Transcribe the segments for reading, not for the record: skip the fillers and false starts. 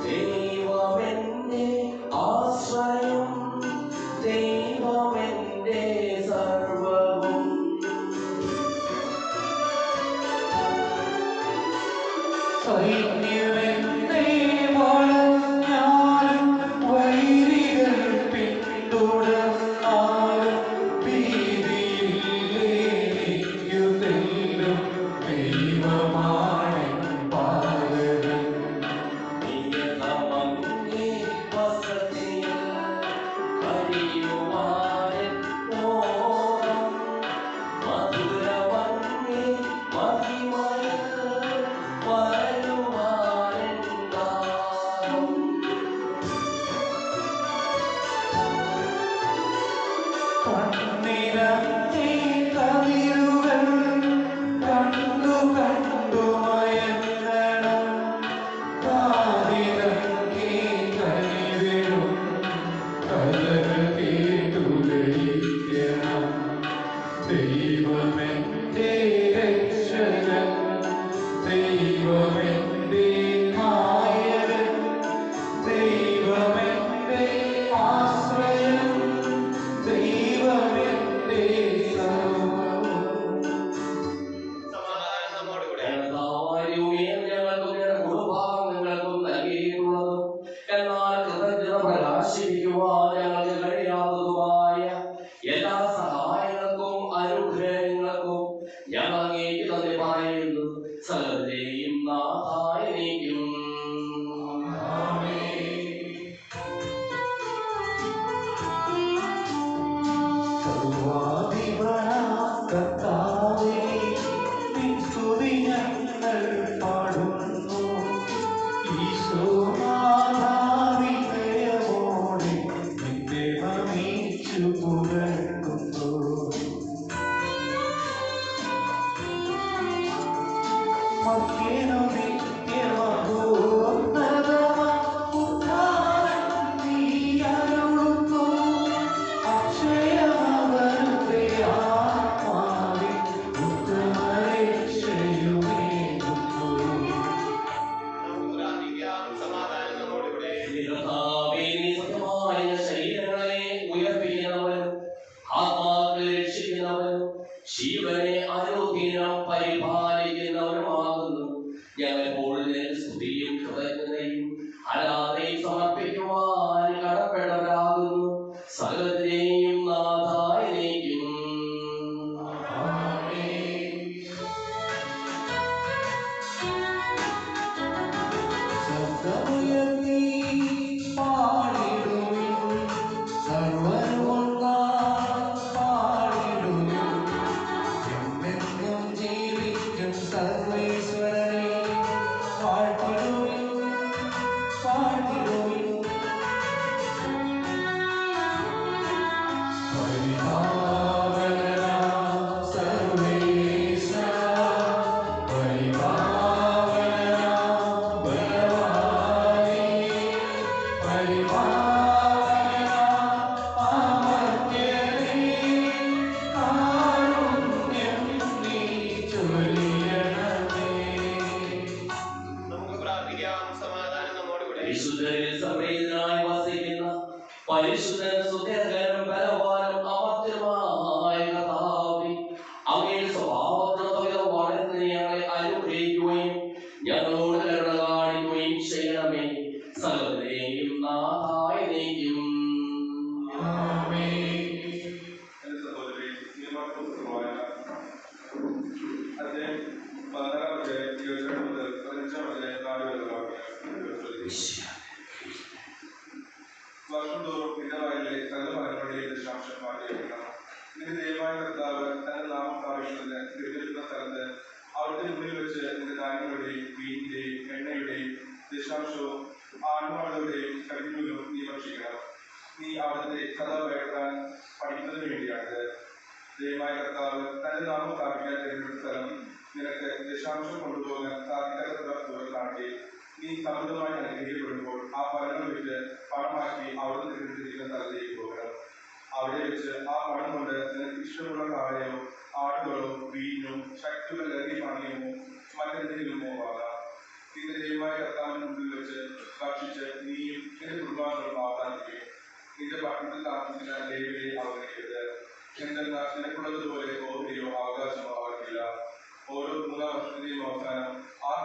ദൈവമെന്റെ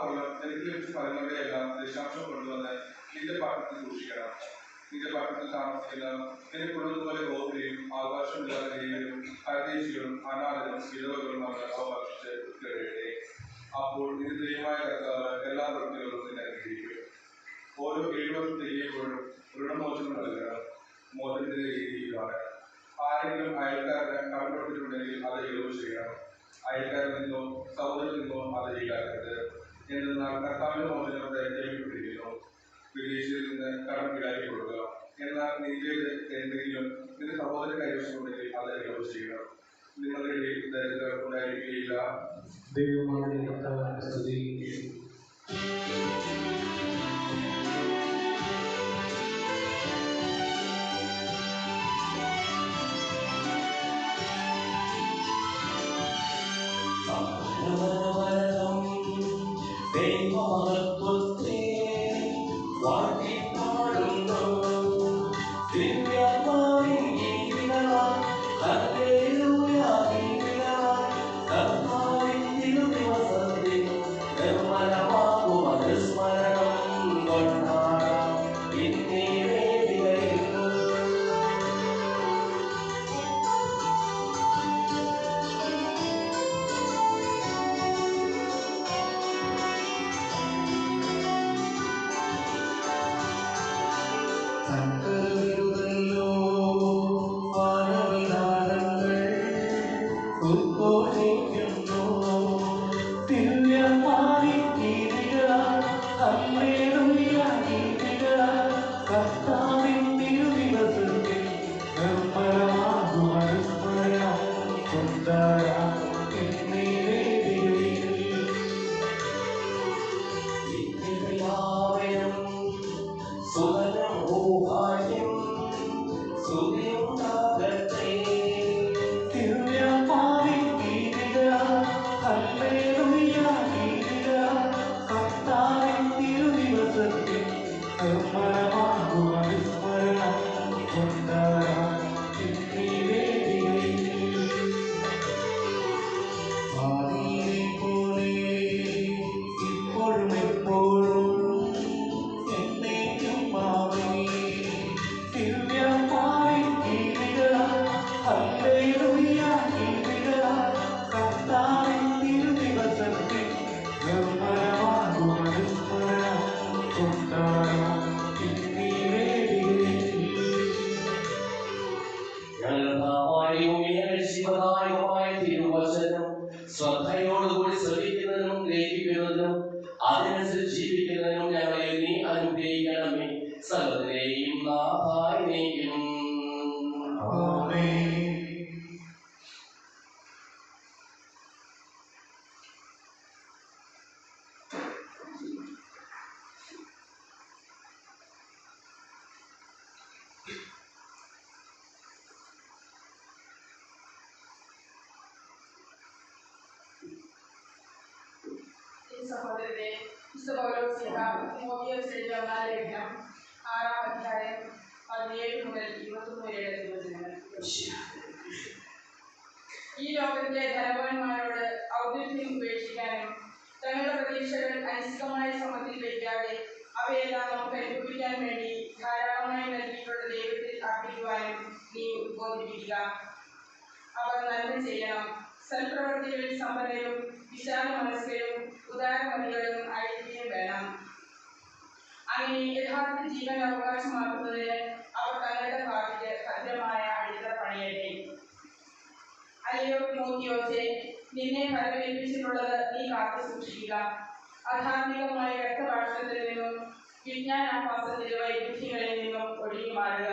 കൊല്ലം എനിക്ക് ലഭിച്ച ഫലങ്ങളുടെ എല്ലാം ദശാംശം കൊണ്ടുവന്ന് നിന്റെ പാത്രത്തിൽ സൂക്ഷിക്കണം. നിന്റെ പാത്രത്തിൽ താമസിക്കുന്ന നിനക്കുള്ളതുപോലെ ഓഹരിയും ആകാശമില്ലാത്ത ദൈവരും പരദേശികളും അനാഥരും വിധവകളും അവർ ഭക്ഷിച്ച് തൃപ്തിയടയട്ടെ. അപ്പോൾ നിന്റെ ദൈവമായ കർത്താവ് എല്ലാ പ്രവൃത്തികളും നിന്നെ അനുഗ്രഹിക്കും. ഓരോ 7 വർഷം തിരിയുമ്പോഴും ഋണമോചനം നൽകണം. മോചനത്തിന്റെ രീതി ഇതാണ്: ആരെങ്കിലും അയൽക്കാരന് കടമെടുത്തിട്ടുണ്ടെങ്കിൽ അത് ഇളവ് ചെയ്യണം. അയൽക്കാരിൽ നിന്നോ സഹോദരനിൽ നിന്നോ അത് ഈടാക്കരുത്. എന്നാൽ കർത്താവിന്റെ മോചനം പ്രഖ്യാപിക്കപ്പെട്ടിരിക്കുന്നു. വിദേശിയിൽ നിന്ന് കടം ഈടാക്കി കൊടുക്കുക. എന്നാൽ നിന്റേത് എന്തെങ്കിലും നിന്റെ സഹോദരൻ കൈവശമുണ്ടെങ്കിൽ അത് ഇളവ് ചെയ്യണം. നിങ്ങളുടെ ഇടയിൽ ദരിദ്രർ ഉണ്ടായിരിക്കുകയില്ല. ദൈവമായ കർത്താവിന്റെ സ്തുതി. ശ്രദ്ധയോടുകൂടി ശ്രമിക്കുന്നതിനും ഗ്രഹിക്കുന്നതിനും അതിനനുസരിച്ച് ജീവിക്കുന്നതിനും ഞങ്ങളെ നീ അനുഗ്രഹിക്കണമേ. സകലതിനെയും നാഥായിനേക്കും. സഹോദരരെ, തിമോഥെയോസ് എഴുതിയ ഒന്നാം ലേഖനം 6-ാം അധ്യായം 17 മുതൽ 21 വരെയുള്ള തിരുവചനങ്ങൾ. ഈ ലോകത്തിലെ ധനവാന്മാരോട് ഔദാര്യം ഉപേക്ഷിക്കാനും തങ്ങളുടെ പ്രതീക്ഷകൾ അനിശ്ചിതമായ ശ്രമത്തിൽ വയ്ക്കാതെ അവയെല്ലാം നമുക്ക് അനുഭവിക്കാൻ വേണ്ടി ധാരാളമായി നൽകിയിട്ടുള്ള ദൈവത്തിൽ അർപ്പിക്കുവാനും നീ ഉദ്ബോധിപ്പിക്കുക. അവർ നന്മ ചെയ്യണം. സൽപ്രവൃത്തികളിൽ സമ്പന്നരും വിശാല മനസ്കരും ഉദാരമതികളും ആയിരിക്കുകയും വേണം. അങ്ങനെ യഥാർത്ഥ ജീവൻ അവകാശമാക്കുന്നതിന് അവർ തങ്ങളുടെ ഭാവിക്ക് ഭദ്രമായ അടിത്തറ പണിയട്ടെ. അല്ലയോ തിമോഥെയോസേ, നിന്നെ ഫലമേൽപ്പിച്ചിട്ടുള്ളത് നീ കാത്തു സൂക്ഷിക്കുക. അധാർമികമായ രക്തഭാഷണത്തിൽ നിന്നും വിജ്ഞാനാഭാസത്തിലെ വൈരുദ്ധ്യങ്ങളിൽ നിന്നും ഒഴിഞ്ഞു മാറുക.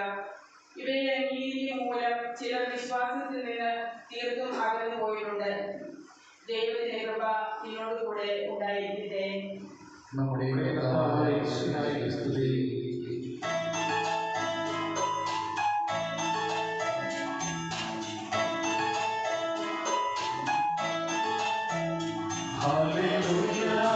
ഇവയുടെ നീതി മൂലം ചിലർ വിശ്വാസത്തിൽ നിന്ന് തീർത്തും അകന്നു പോയിട്ടുണ്ട്. ദൈവത്തിന്റെ കൃപ നിന്നോടുകൂടെ ഉണ്ടായിരിക്കട്ടെ. നമ്മുടെ സ്തുതി. Hallelujah.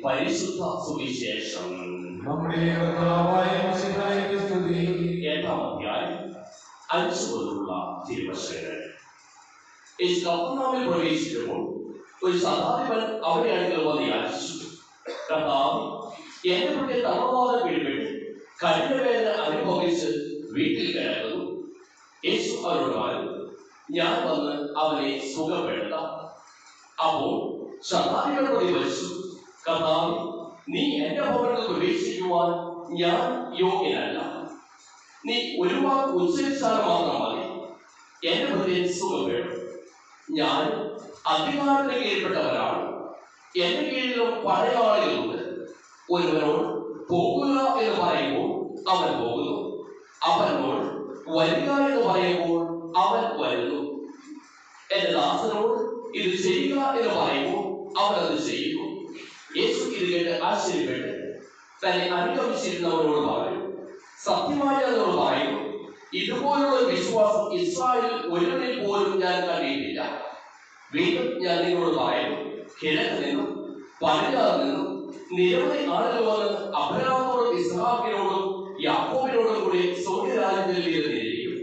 പരിശുദ്ധ സുവിശേഷം. നമ്മുടെ കർത്താവായ മിശിഹായ്ക്ക് സ്തുതി. 8-ാം അധ്യായം 5 മുതലുള്ള തിരുവചനങ്ങൾ. യേശു കഫർനഹൂമിൽ പ്രവേശിച്ചപ്പോൾ ഒരു ശതാധിപൻ അവന്റെ അടുക്കൽ വന്ന് യാചിച്ചു, കർത്താവേ, എന്റെ കുട്ടിയെ തളർവാദം പിടിപെട്ട് കഠിനവേദന അനുഭവിച്ച് വീട്ടിൽ കിടക്കുന്നു. യേശു അവരോട് പറഞ്ഞു, ഞാൻ വന്ന് അവനെ സുഖപ്പെടുത്താം. അപ്പോൾ ശതാധിപൻ പ്രതിവദിച്ചു, കർത്താവേ, നീ എന്റെ ഭവനത്തിൽ പ്രവേശിക്കുവാൻ ഞാൻ യോഗ്യനല്ല. നീ ഒരു വാക്ക് ഉച്ചരിച്ചാൽ മാത്രം മതി, എന്റെ ഹൃദയം സുഖപ്പെടും. ഞാൻ അധികാരത്തിന് കീഴ്പ്പെട്ടവരാണ്, എന്റെ കീഴിലും പഴയ ആളുകളുണ്ട്. ഒരുവനോട് പോകുക എന്ന് പറയുമ്പോൾ അവൻ പോകുന്നു, അവനോട് വരിക എന്ന് പറയുമ്പോൾ അവൻ വരുന്നു. എന്റെ ദാസനോട് ഇത് ചെയ്യുക എന്ന് പറയുമ്പോൾ അവൻ അത് ചെയ്യുന്നു. യേശു ഇത് കേട്ട് ആശ്ചര്യപ്പെട്ട് തന്നെ അനുഗമിച്ചിരുന്നവരോട് പറഞ്ഞു, സത്യമായി എന്നോട് പറയുന്നു, ഇതുപോലുള്ള വിശ്വാസം ഇസ്രായേലിൽ ഒരുവനിൽ പോലും ഞാൻ കണ്ടിട്ടില്ല. വീണ്ടും ഞാൻ നിങ്ങളോട് പറയുന്നു, കിഴക്ക് നിന്നും പടിഞ്ഞാറ് നിന്നും നിരവധി ആളുകൾ വന്ന് അബ്രഹാമോടും ഇസ്ഹാക്കിനോടും യാക്കോബിനോടും കൂടി സ്വർഗ്ഗരാജ്യത്തിൽ ഇരുന്നിരിക്കും.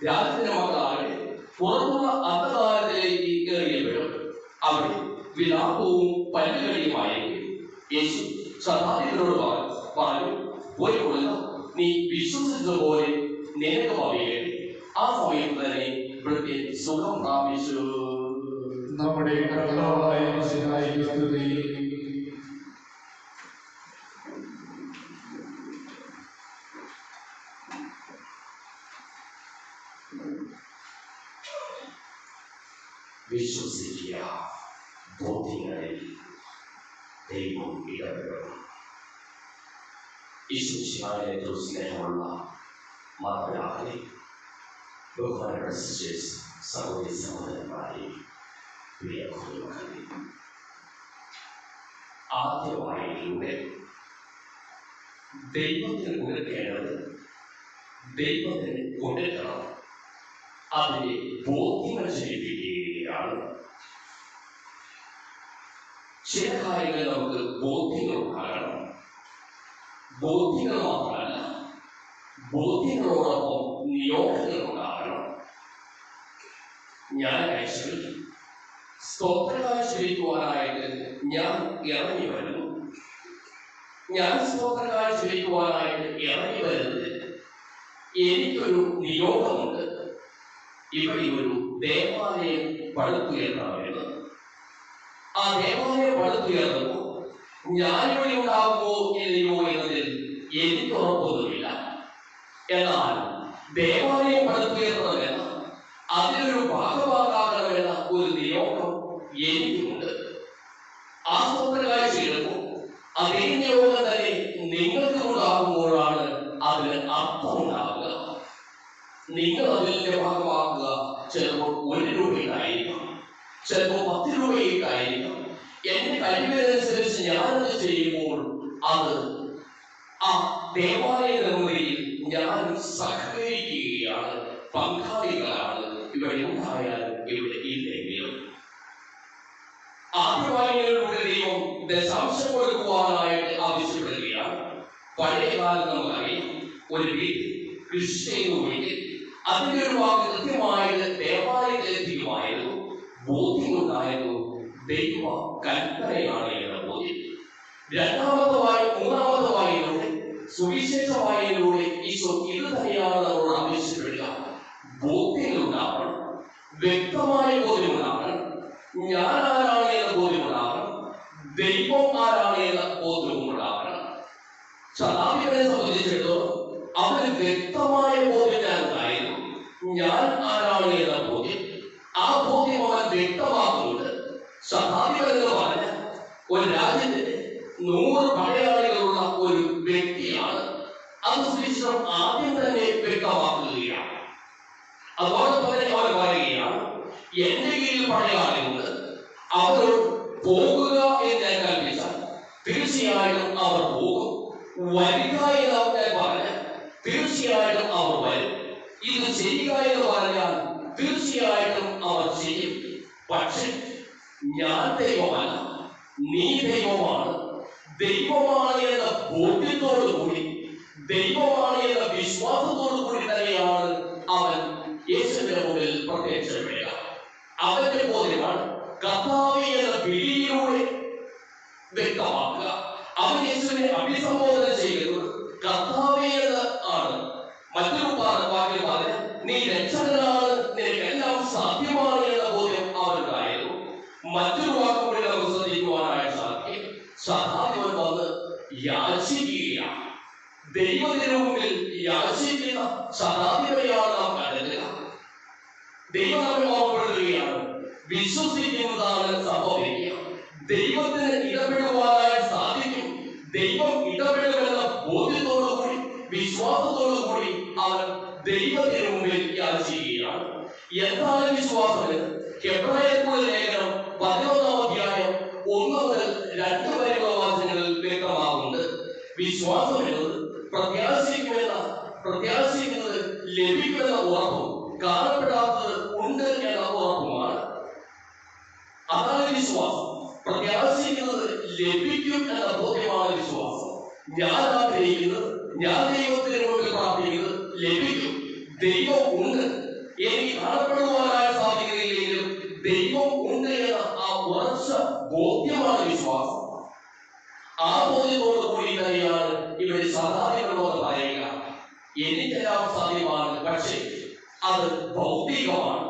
രാജ്യത്തിന്റെ മക്കളാകെ പുറത്തുള്ള അന്ധകാരത്തിലേക്ക് എറിയപ്പെടും. അവിടെ വിലാപവും പല്ലുകടിയുമായിരിക്കും. യേശു ശതാധിപനോട് പറഞ്ഞു, പോയി കൊള്ളുക, നീ വിശ്വസിച്ചതുപോലെ നിനക്ക് ഭവിക്കട്ടെ. ആ സമയത്ത് തന്നെ വൃദ്ധൻ സുഖം പ്രാപിച്ചു. നമ്മുടെ കർത്താവായ മിശിഹായ്ക്ക് സ്തുതി. വിശ്വസിക്കുക, ബോധ്യങ്ങളിൽ ദൈവം ഇടപെടും. ഈശ്വരനെ സ്നേഹമുള്ള മാതാപിതാക്കളെ, ബഹുമാനപ്പെട്ട സിസ്റ്റേഴ്സ്, സഹോദരി സഹോദരന്മാരെ, പ്രിയ കുടുംബങ്ങളെ, ആദ്യമായിലൂടെ ദൈവത്തിന് കൊടുക്കേണ്ടത് ദൈവത്തിന് കൊടുക്കണം. അതിനെ ബോധ്യങ്ങൾ ചെയ്യിപ്പിക്കുകയാണ്. ചില കാര്യങ്ങൾ നമുക്ക് ബോധ്യങ്ങൾ ഉണ്ടാകണം. ബോധ്യങ്ങൾ മാത്രമല്ല, ബോധ്യങ്ങളോടൊപ്പം നിയോഗങ്ങൾ ഉണ്ടാകണം. ഞായറാഴ്ചകളിൽ സ്തോത്രകാഴ്ചവയ്ക്കുവാനായിട്ട് ഞാൻ ഇറങ്ങി വരുന്നു. ഞാൻ സ്തോത്രകാഴ്ചവയ്ക്കുവാനായിട്ട് ഇറങ്ങി വരുന്നത് എനിക്കൊരു നിയോഗമുണ്ട്. ഇവിടെ ഒരു ദേവാലയം പടുത്തുയർത്തണമെന്ന്. ആ ദേവാലയം പടുത്തുയർത്തുമ്പോൾ ഞാനിവിടെ ഉണ്ടാകുമോ ഇല്ലയോ എന്നതിൽ എനിക്ക് ഉറപ്പൊന്നുമില്ല. എന്നാൽ ദേവാലയം പടുത്തുയർത്തണമെന്ന അതിലൊരു ഭാഗമാകാകണമെന്ന ഒരു നിയോഗം എനിക്കുമുണ്ട്. ആ സ്തോത്രകാഴ്ച എടുക്കുമ്പോൾ അതേ നിയോഗം തന്നെ നിങ്ങൾക്ക് ഉണ്ടാകുമ്പോഴാണ് അതിന് അർത്ഥമുണ്ടാകുക. നിങ്ങൾ അതിന്റെ ഭാഗമാക്കുക. ചിലപ്പോൾ 1 രൂപയിട്ടായിരിക്കാം, ചിലപ്പോൾ 10 രൂപയിട്ടായിരിക്കാം. എന്റെ കഴിവിനനുസരിച്ച് ഞാനത് ചെയ്യുമ്പോൾ അത് ആ ദേവാലയ നിർമ്മിതിയിൽ ഞാൻ സഹകരിക്കുകയാണ്, പങ്കാളികളാണ്. ഇവിടെ ഉണ്ടായാലും ഇവിടെ ഇല്ലെങ്കിലും ആദ്യവായനയിലൂടെ ദൈവം ദശാംശം കൊടുക്കുവാനായിട്ട് ആവശ്യപ്പെടുകയാണ്. പഴയ കാലം നമുക്കറിയാം, ഒരു വീട്ടിൽ കൃഷി ചെയ്യുന്നുവെങ്കിൽ അതിന്റെ ഒരു വാക്ക് കൃത്യമായിട്ട് ദേവാലയത്തിൽ എത്തിക്കുമായിരുന്നു. ബോധ്യമുണ്ടായിരുന്നു, ദൈവ കൽപ്പനയാണ് എന്ന ബോധ്യം. മൂന്നാമത്തെ വായനയിലൂടെ, സുവിശേഷ വായനയിലൂടെ ഈശോ ഇത് തന്നെയാണ് നമ്മളോട് ആവശ്യപ്പെടുക. ബോധ്യങ്ങളുണ്ടാവണം, വ്യക്തമായ ബോധ്യമുണ്ടാവണം. ഞാൻ ആരാണ് എന്ന ബോധ്യമുണ്ടാവണം, ദൈവം ആരാണ് എന്ന ബോധ്യമുണ്ടാവണം. ശതാധിപനെ സംബന്ധിച്ചിടത്തോളം അവന് വ്യക്തമായ ബോധ്യം ഞാൻ ഉണ്ടായിരുന്നു. ഞാൻ ആരാണ് എന്ന ബോധ്യം, ആ ബോധ്യം അവൻ വ്യക്തമാക്കുന്നുണ്ട്. ശതാധിപൻ എന്ന് പറഞ്ഞ ഒരു രാജ്യത്തിന് 100 പടയാളികളുള്ള ഒരു വ്യക്തിയാണ്. അത് സുവിശേഷം ആദ്യം തന്നെ വ്യക്തമാക്കുകയാണ്. അതോടൊപ്പം തന്നെ അവൻ പറയുകയാണ്, എന്റെ കീഴിൽ പടയാളികളുണ്ട്, അവർ പോകുക എന്ന് ഞാൻ കൽപ്പിച്ചാൽ തീർച്ചയായിട്ടും അവർ പോകും. വരിക എന്ന് ഞാൻ പറഞ്ഞാൽ തീർച്ചയായിട്ടും അവർ വരും. ഇത് ചെയ്യുക എന്ന് പറഞ്ഞാൽ തീർച്ചയായിട്ടും അവർ ചെയ്യും. പക്ഷെ ഞാൻ ദൈവമല്ല, നീ ദൈവമാണ്. ദൈവമാണ് എന്ന ബോധ്യത്തോടു കൂടി, ദൈവമാണ് എന്ന വിശ്വാസത്തോടു കൂടി തന്നെയാണ് അവൻ യേശുവിന്റെ മുമ്പിൽ പ്രത്യക്ഷപ്പെടുക. അവന്റെ ബോധ്യമാണ് കർത്താവേ എന്ന വിളിയിലൂടെ വ്യക്തമാക്കുക. അവൻ യേശുവിനെ അഭിസംബോധന ചെയ്യുന്നത് കർത്താവേ എന്ന് ആണ്. മറ്റൊരു വാക്യം പറഞ്ഞ നീ രക്ഷകനാണ്, നിനക്കെല്ലാം സാധ്യമാണ് എന്ന ബോധ്യം അവനുണ്ടായിരുന്നു. മറ്റൊരു വാക്കും കൂടി നമുക്ക് ശ്രദ്ധിക്കുവാനായി സാധിക്കും. ശതാധിപൻ വന്ന് യാചിക്കുകയാണ്. ദൈവത്തിന് മുമ്പിൽ യാചിക്കുന്ന ശതാധിപനെയാണ് നാം കണ്ടെത്തുക. ദൈവം നമ്മെ ഓർമ്മപ്പെടുത്തുകയാണ്, വിശ്വസിക്കുന്നതാണ് സംഭവിക്കുക. ദൈവത്തിന് ഇടപെടുവാനായി സാധിക്കും. ദൈവം ഇടപെടുമെന്ന ബോധ്യത്തോടു കൂടി, വിശ്വാസത്തോടു കൂടി അവൻ ദൈവത്തിന് മുമ്പിൽ യാചിക്കുകയാണ്. എന്താണ് വിശ്വാസം? ഹെബ്രായർക്കുള്ള ലേഖനം 11-ാം അധ്യായം 1 മുതൽ 2 വരെയുള്ള വാക്യങ്ങളിൽ വ്യക്തമാകുന്നുണ്ട്. വിശ്വാസം എന്നത് പ്രത്യാശിക്കുന്നത് ലഭിക്കുമെന്ന ഉറപ്പും കാണപ്പെടാത്തത് ഉണ്ട് എന്ന ഉറപ്പുമാണ്. അതാണ് വിശ്വാസം. പ്രത്യാശിക്കുന്നത് ലഭിക്കും എന്ന ബോധ്യമാണ് വിശ്വാസം. ഞാൻ ആഗ്രഹിക്കുന്നത്, ഞാൻ ദൈവത്തിന് മുമ്പിൽ പ്രാർത്ഥിക്കുന്നത് ലഭിക്കും. ദൈവം ഉണ്ട്, എനിക്ക് കാണപ്പെടുവാനായി സാധിക്കുന്നില്ലെങ്കിലും ദൈവം ഉണ്ട് എന്ന ആ ഉറച്ച ബോധ്യമാണ് വിശ്വാസം. ആ ബോധ്യത്തോടു കൂടി തന്നെയാണ് ഇവിടെ സാധാരണ പറയുക, എനിക്കെല്ലാം സാധ്യമാണ്, പക്ഷേ അത് ഭൗതികമാണ്.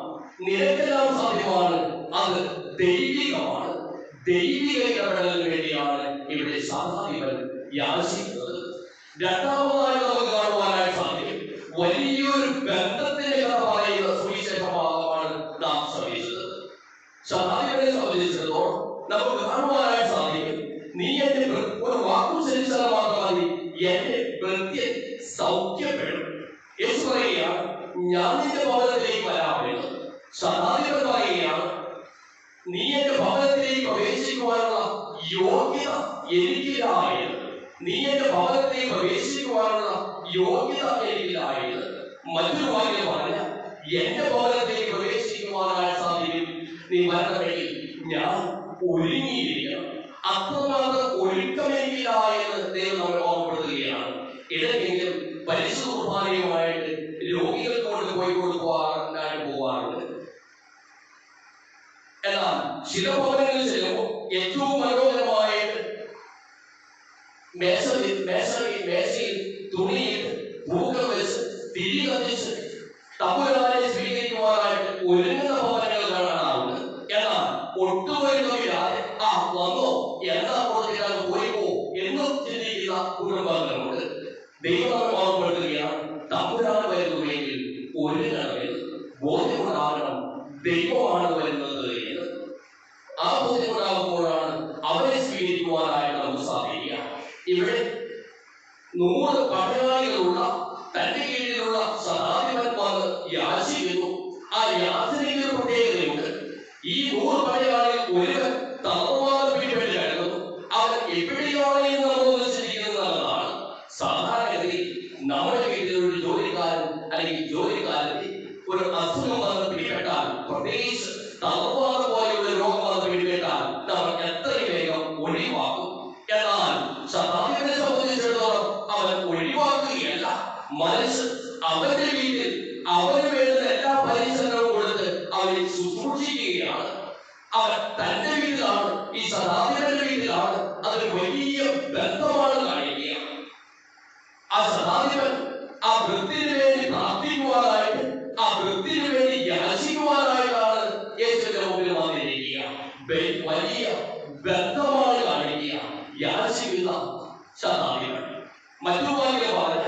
നിനക്കെല്ലാം സാധ്യമാണ്, അത് ദൈവികമാണ്. ദൈവിക ഇടപെടലിന് വേണ്ടിയാണ് ഇവിടെ സാധാരണ യാചിക്കുന്നത്. രണ്ടാമതായി നമുക്ക് കാണുവാനായി സാധിക്കും, വലിയൊരു ബന്ധത്തിന്റെ കഥ പറയുന്ന സുവിശേഷ ഭാഗമാണ് നാം ശ്രമിച്ചത്. ശതാധിപനെ സംബന്ധിച്ചിടത്തോളം നമുക്ക് കാണുവാനായി സാധിക്കും, നീ എന്റെ ഒരു വാക്കു ചരിച്ചാൽ മാത്രം മതി, എന്റെ വൃത്യൻ സൗഖ്യപ്പെടും. യേശു പറയുകയാണ്, ഞാൻ നിന്റെ ഭവനത്തിലേക്ക് വരാമെന്ന്. ശതാധിപൻ പറയുകയാണ്, നീ എന്റെ ഭവനത്തിലേക്ക് പ്രവേശിക്കുവാനുള്ള യോഗ്യത എനിക്കില്ലായത്. നീ എന്റെ ഭവനത്തിലേക്ക് പ്രവേശിക്കുവാനുള്ള യോഗ്യത എനിക്കില്ലായത്. മറ്റൊരു വാക്യം പറഞ്ഞ, എന്റെ ഭവനത്തിലേക്ക് പ്രവേശിക്കുവാനായി സാധിക്കും, നീ വരണമെങ്കിൽ ഞാൻ ഒരുങ്ങിയിരിക്കണം. അത്രമാത്രം ഒരുക്കമെങ്കില്ല എന്ന് ദൈവം നമ്മെ ഓർമ്മപ്പെടുത്തുകയാണ്. ഇടയ്ക്കെങ്കിലും പരിശുദ്ധ കുർബാനയുമായിട്ട് രോഗികൾ കൊണ്ട് പോയി കൊടുക്കുവാനായിട്ട് പോകാറുണ്ട്. എന്നാൽ ചില ഭവനങ്ങളിൽ ചെല്ലുമ്പോൾ ഏറ്റവും മനോഹരമായിട്ട് മേശയിൽ തുണിയിട്ട് പൂക്കൾ വെച്ച് തിരി കത്തിച്ച് തമ്പുരാനെ സ്വീകരിക്കുവാനായിട്ട് ഒരുങ്ങുന്ന ഭവനങ്ങൾ കാണാറുണ്ട്. എന്നാൽ ഒട്ടുമൊരുക്കമില്ലാതെ വന്നോ എന്നാ കൊടുത്തിട്ടാൽ പോയിപ്പോ എന്നും ചിന്തിക്കുന്ന കുടുംബങ്ങളുണ്ട്. ദൈവം ഓർമ്മപ്പെടുത്തുകയാണ്, തമ്പുരാൻ വരുന്നുവെങ്കിൽ ഒരുങ്ങണമെന്ന് ബോധ്യമുണ്ടാകണം. ദൈവമാണ് വരുന്നത് എന്ന് ആ ബോധ്യമുണ്ടാകുമ്പോഴാണ് അവരെ സ്വീകരിക്കുവാനായിട്ട് നമുക്ക് സാധിക്കുക. ഇവിടെ 100 പടയാളികളുള്ള തന്റെ കീഴിലുള്ള ശതാധിപൻ വന്ന് യാചിക്കുന്നു. ആ യാചനയ്ക്ക് ഒരു പ്രത്യേകതയുണ്ട്. ഈ 100 പടയാളികൾ ഒരുവൻ തളർവാദ പിടിപെട്ട് കിടക്കുന്നു. അവൻ എവിടെയാണ് എന്ന് നമ്മൾ ചിന്തിക്കുന്നത് നല്ലതാണ്. സാധാരണഗതിയിൽ നമ്മുടെ വീട്ടിൽ ഒരു ജോലിക്കാരൻ അല്ലെങ്കിൽ ജോലിക്കാരന് ഒരു അസുഖം വന്ന് പിടിപെട്ടാൽ, പ്രത്യേകിച്ച് തളർവാദ പോലെയുള്ള രോഗം വന്ന് പിടിപെട്ടാൽ നമ്മൾ എത്രയും വേഗം ഒഴിവാക്കും. എന്നാൽ ശതാധിപനെ സംബന്ധിച്ചിടത്തോളം അവൻ ഒഴിവാക്കുകയല്ല, മറിച്ച് അവന്റെ വീട്ടിൽ അവന് വേണ്ടുന്ന എല്ലാ പരിസരവും കൊടുത്ത് അവനെ ശുശ്രൂഷിക്കുകയാണ്. അവൻ തന്റെ വീട്ടിലാണ്, ഈ ശതാധിപന്റെ വീട്ടിലാണ്. അതൊരു വലിയ ബന്ധമാണ് കാണിക്കുക. ആ ശതാധിപൻ ആ വൃത്തിന് വേണ്ടി പ്രാർത്ഥിക്കുവാനായിട്ട്, ആ വൃത്തിന് വേണ്ടി യാചിക്കുവാനായിട്ടാണ് യേശുവിന്റെ മുമ്പിൽ വന്നിരിക്കുക. വലിയ ബന്ധമാണ് കാണിക്കുക യാചിക്കുന്ന ശതാധിപൻ. മറ്റൊരു വാക്യം പറഞ്ഞ,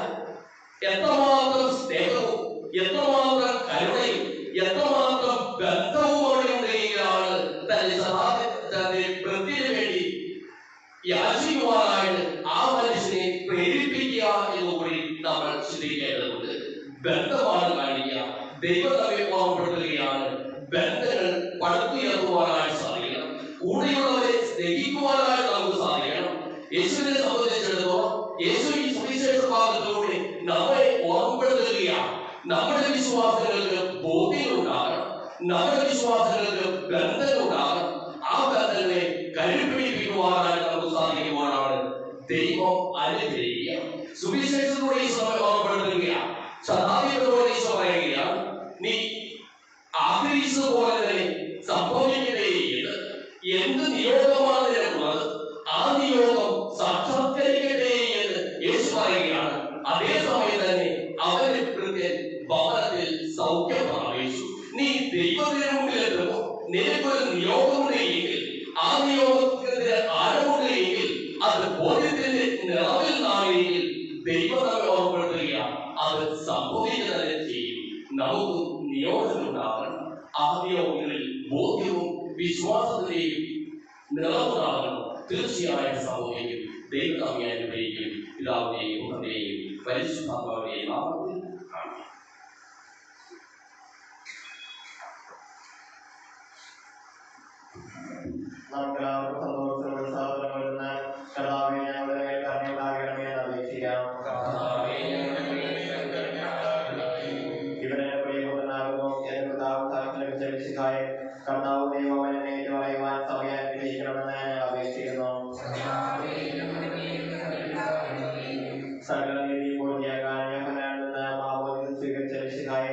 എത്രമാത്രം സ്നേഹവും എത്രമാത്രം കരുണയും എത്രമാത്രം ബന്ധവും അവിടെ ഉണ്ടെങ്കിലാണ് തന്റെ വൃത്തിന് വേണ്ടി യാചിക്കുവാനായിട്ട് ആ മനുഷ്യനെ പ്രേരിപ്പിക്കുക എന്നുകൂടി നമ്മൾ ചിന്തിക്കേണ്ടതുണ്ട്. ബന്ധമാണ് കാണിക്കുക. ദൈവം നമ്മെ ഓർമ്മപ്പെടുത്തുകയാണ്, ബന്ധങ്ങൾ പടുത്തുയർത്തുവാനായിട്ട് സാധിക്കണം. കൂടെയുള്ളവരെ സ്നേഹിക്കുവാനായിട്ട് നമുക്ക് സാധിക്കണം. യേശുവിനെ സംബന്ധിച്ചിടത്തോളം യേശു ഈ സുവിശേഷ ഭാഗത്തിലൂടെ നമ്മെ ഓർമ്മപ്പെടുത്തുകയാണ്. നമ്മുടെ വിശ്വാസങ്ങൾക്ക് ബോധ്യങ്ങളുണ്ടാകണം, നമ്മുടെ വിശ്വാസങ്ങൾക്ക് ബന്ധങ്ങളുണ്ടാകണം. ആ ബന്ധങ്ങളെ കരുപിടിപ്പിക്കുവാനായിട്ട് നമുക്ക് സാധിക്കുവാനാണ് ദൈവം അനുഗ്രഹിക്കുക. സുവിശേഷത്തിലൂടെ ഈശോ ഓർമ്മപ്പെടുത്തുകയാണ്. ശതാധിപതിയോട് ഈശോ പറയുകയാണ്, നീ ആഗ്രഹിച്ചതുപോലെ തന്നെ സംഭവിക്കട്ടെ എന്ന്. എന്ത് നിയോഗമാണ് നിനക്കുള്ളത്, ആ നിയോഗം സാക്ഷാത്കരിക്കട്ടെ എന്ന് യേശു പറയുകയാണ്. അതേസമയം തന്നെ അവന് കൃത്യൻ ഭവനത്തിൽ സൗഖ്യം പ്രാപിച്ചു. നീ ദൈവത്തിന് മുമ്പിലെത്തുമ്പോൾ നിനക്കൊരു നിയോഗമുണ്ടെങ്കിൽ, ആ നിയോഗത്തിന്റെ ആഴമുണ്ടെങ്കിൽ, അത് ബോധ്യത്തിന്റെ നിറവിൽ നാമെങ്കിൽ ദൈവം നമ്മെ ഓർമ്മപ്പെടുത്തുകയാണ്. അത് സംഭവിക്കുക തന്നെ ചെയ്യും. നമുക്ക് നിയോഗങ്ങളുണ്ടാകണം. ആ നിയോഗങ്ങളിൽ ബോധ്യവും വിശ്വാസത്തിന്റെയും നിറവുണ്ടാകണം. തീർച്ചയായും സംഭവിക്കും. ദൈവം നമ്മെ അനുഗ്രഹിക്കും. പിതാവിന്റെയും പുത്രന്റെയും പരിശുദ്ധാത്മാവിന്റെയും നാമത്തിൽ ആമേൻ. നമുക്കെല്ലാവർക്കും സന്തോഷത്തോടെ സഹോദരങ്ങളെന്ന കർത്താവേ, ഞങ്ങളുടെ മേൽ കരുണയുണ്ടാകണമേ എന്ന് അപേക്ഷിക്കാം. ഇവരെ പ്രിയപുത്രനാകുന്നു എന്റെ പിതാവ് സാക്ഷി ലഭിച്ച വിശുദ്ധായ കർത്താവ് ദൈവം എന്നെ പറയുവാൻ സമയം അനുഗ്രഹിക്കണമെന്ന് ഞാൻ അപേക്ഷിക്കുന്നു. സകല നീതി പൂർത്തിയാക്കാൻ യോഹന്നാനിൽ നിന്ന് മാമോദീസ സ്വീകരിച്ച വിശുദ്ധായ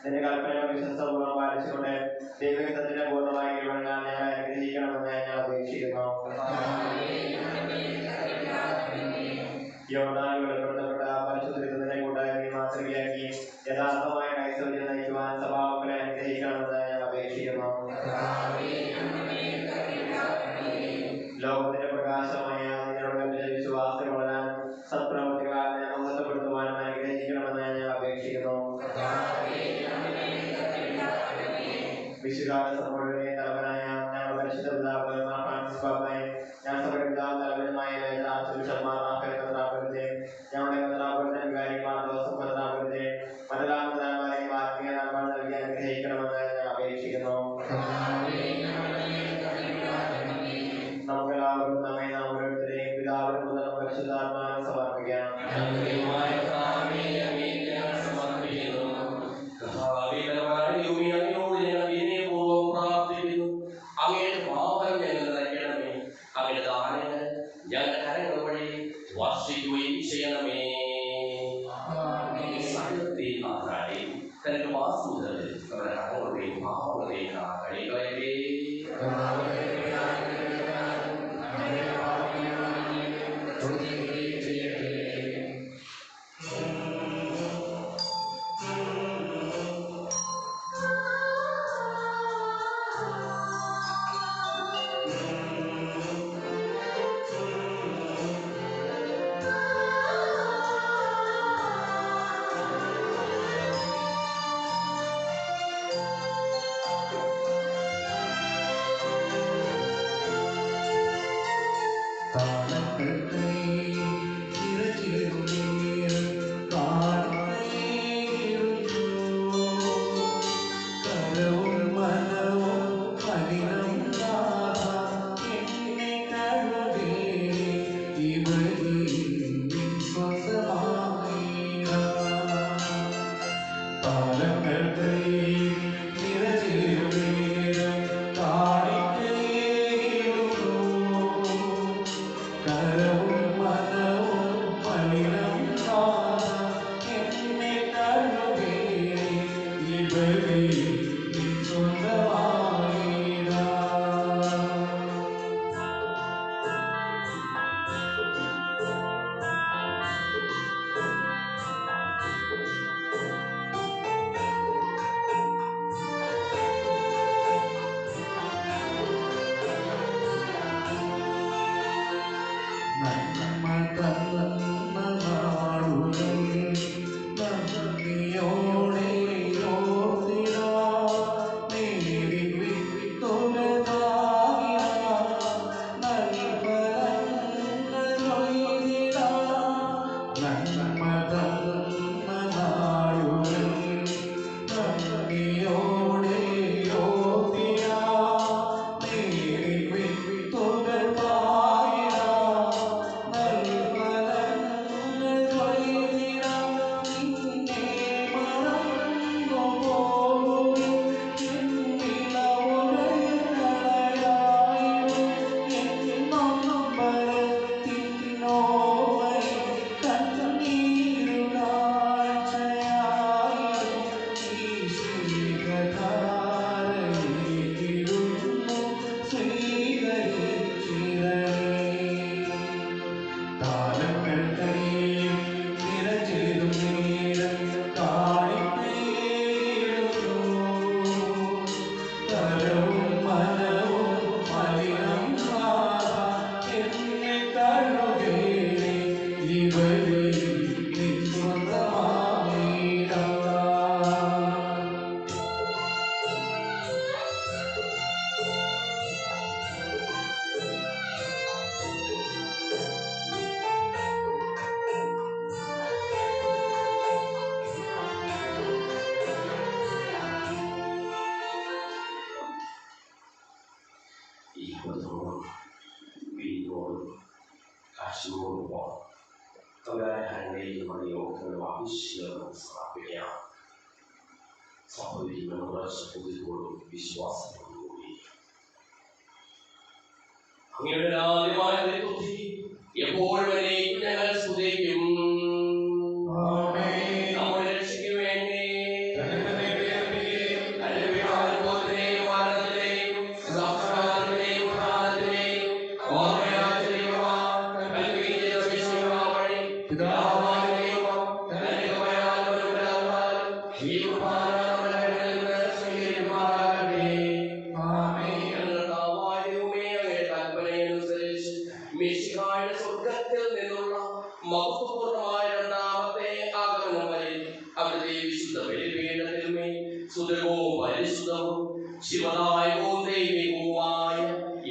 നിന്റെ കൽപ്പനകൾ വിശ്വസ്തപൂർവ്വം പാലിച്ചുകൊണ്ട് ദൈവഹിതത്തിന്റെ പൂർണ്ണമായി കീഴ്വഴങ്ങാൻ ഞാൻ അനുഗ്രഹിക്കണമെന്ന് ഞാൻ അപേക്ഷിക്കുന്നു. യോർദാൻ വെളിപ്പെടുത്തപ്പെട്ട പരിശുദ്ധത്തിന്റെ കൂട്ടായ്മയെ മാതൃകയാക്കി യഥാർത്ഥമായ ക്രൈസ്തവ്യം നയിക്കുവാൻ സഭാമക്കളെ അനുഗ്രഹിക്കണമെന്ന് ഞാൻ അപേക്ഷിക്കുന്നു. ലോകത്തിന്റെ പ്രകാശമായ നിങ്ങളുടെ വിശ്വാസത്തിൽ വളരാനും സത്പ്രവൃത്തികളാൽ മഹത്വപ്പെടുത്തുവാനും അനുഗ്രഹിക്കണമെന്ന് ഞാൻ അപേക്ഷിക്കുന്നു. വിശുകാല സഭയുടെ തലവനായ ഞങ്ങളുടെ പരിശുദ്ധ പിതാവ് മാർ ഫ്രാൻസിസ് പാപ്പയെ, ഞാൻ സഭയുടെ പിതാവ് തലവനുമായ മെത്രാപ്പൊലീത്ത ഞങ്ങളുടെ മെത്രാപ്പൊലീത്ത വികാരിമാർ ജോസഫ് മെത്രാപ്പൊലീത്ത മറ്റെല്ലാ മെത്രാന്മാരെയും ആത്മീയ നന്മ നൽകി അനുഗ്രഹിക്കണമെന്ന് ഞാൻ അപേക്ഷിക്കുന്നു. നമുക്കെല്ലാവർക്കും നമ്മെ നാം ഓരോരുത്തരെയും പിതാവിനും പുത്രനും പരിശുദ്ധാത്മാവിനും സമർപ്പിക്കാം. വർഷിക്കുകയും ചെയ്യണമേ. സകലത്തെ നാഥാടെയും തന്റെ വാസുദേവൻ അവരുടെയും ഭാവങ്ങളെയും കളികളെ താലങ്ങൾ തനിയും നിറചെയ്തും നീരം കാണിക്കയിടുന്നു. കരവും മനവും മലിനം എന്നെ കഴുകേണേ ഇവരിൽ നിൻ സ്വന്തമായിടാം. ഈ പദവും വീരോടും കാശിനോടും തൊഴിലാളികളുടെയും യോഗങ്ങളും ആവശ്യങ്ങളും സ്ഥാപിക്കാം. സഹോദരികളുടെ സഹോദരികളോടും വിശ്വാസത്തോടും കൂടി അങ്ങയുടെ ആദ്യമായ ദൈവത്തെ എപ്പോഴും ഞങ്ങൾ സ്തുതിക്കും. നമ്മുടെ രക്ഷയ്ക്ക് വേണ്ടി സ്വർഗത്തിൽ നിന്നുള്ള മഹത്വപൂർണമായ രണ്ടാമത്തെ ആഗമനം വരെ അവിടുത്തെ വിശുദ്ധ ബലിപീഠത്തിന്മേൽ സുദൃഢവും പരിശുദ്ധവും ശിവദായകവും ദൈവികവുമായ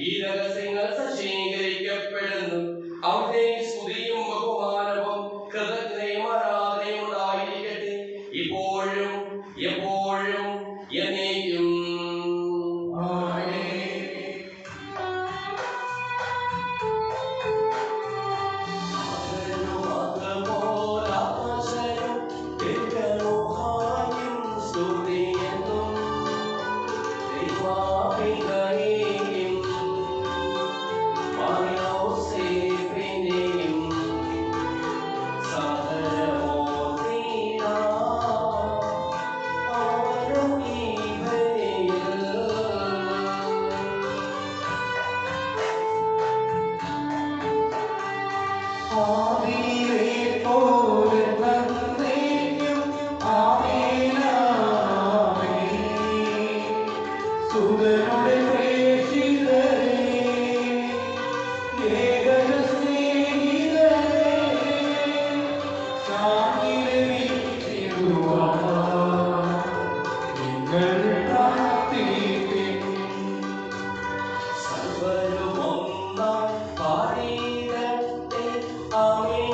ഈ രഹസ്യങ്ങൾ സജ്ജീകരിക്കപ്പെടുന്നു. അവിടെ സ്തുതിയും ബഹുമാനവും കൃതജ്ഞതയും ആരാധനയും ഉണ്ടായിരിക്കട്ടെ, ഇപ്പോഴും എപ്പോഴും എന്നേക്കും. Amen.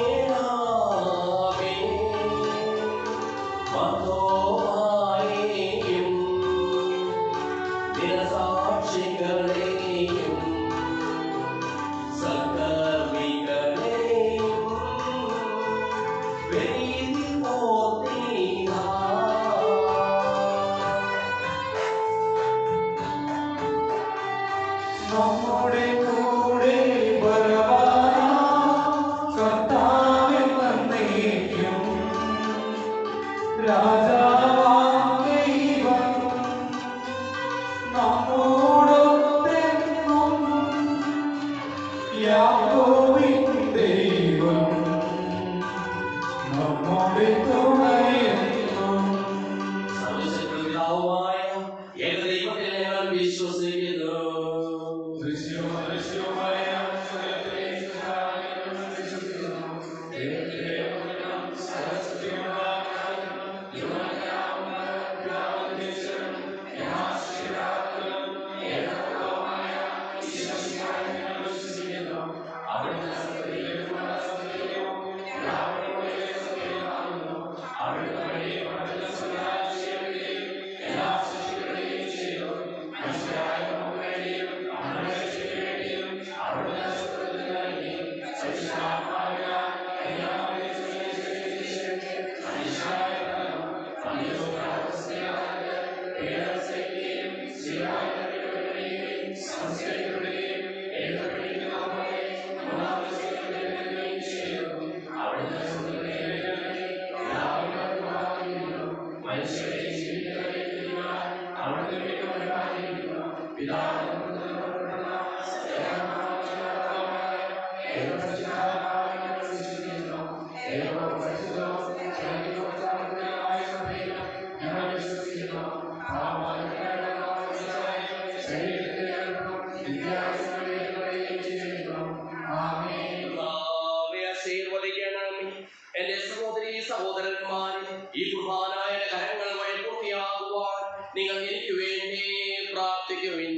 സഹോദരന്മാരെ, ഈ കുർബാനായ കരങ്ങൾ വഴി പൂർത്തിയാകുവാൻ നിങ്ങൾ എനിക്ക് വേണ്ടി പ്രാർത്ഥിക്കുവിൻ.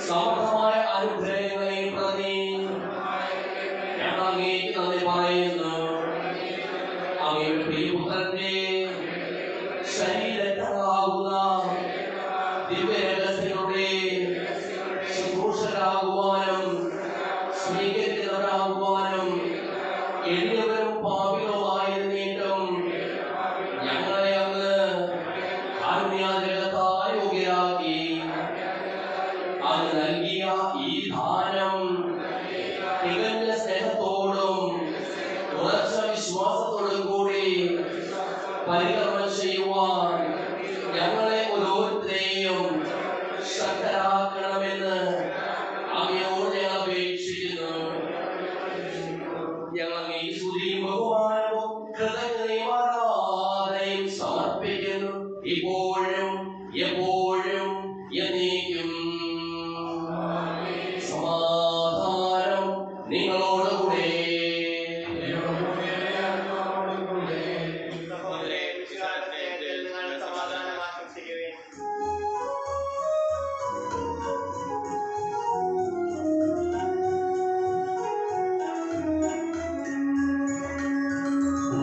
സമൃദ്ധമായ അനുഗ്രഹങ്ങളെ പ്രതി ഞാൻ അങ്ങേക്ക് നന്ദി പറയുന്നു. അങ്ങയുടെ പ്രിയപുത്രന്റെ ശരീരങ്ങളാകുന്ന ദിവ്യരഹസ്യങ്ങളുടെ ശുശ്രൂഷകരാകുവാനും സ്വീകരിക്കുന്നവരാകുവാനും എളിയവരും പാപികളുമായിരുന്നിട്ടും ഞങ്ങളെ അങ്ങ് കാരുണ്യാതിരകത്താൽ യോഗ്യരാക്കി. അങ്ങ് നൽകിയ ഈ ദാനം തികഞ്ഞ സ്നേഹത്തോടും ഉറച്ച വിശ്വാസത്തോടും കൂടി പരികർമ്മം ചെയ്യുവാൻ ഞങ്ങളെ ഓരോരുത്തരെയും ശക്തരാക്കണമെന്ന് അങ്ങയോട് ഞങ്ങൾ അപേക്ഷിക്കുന്നു. ഞങ്ങൾ അങ്ങേ സ്തുതിയും ബഹുമാനവും കൃതജ്ഞതയും ആരാധനയും സമർപ്പിക്കുന്നു, ഇപ്പോഴും എപ്പോഴും എന്നേക്കും. സമാധാനം നിങ്ങളോടുകൂടെ. സമാധാനം ആശംസിക്കുകയും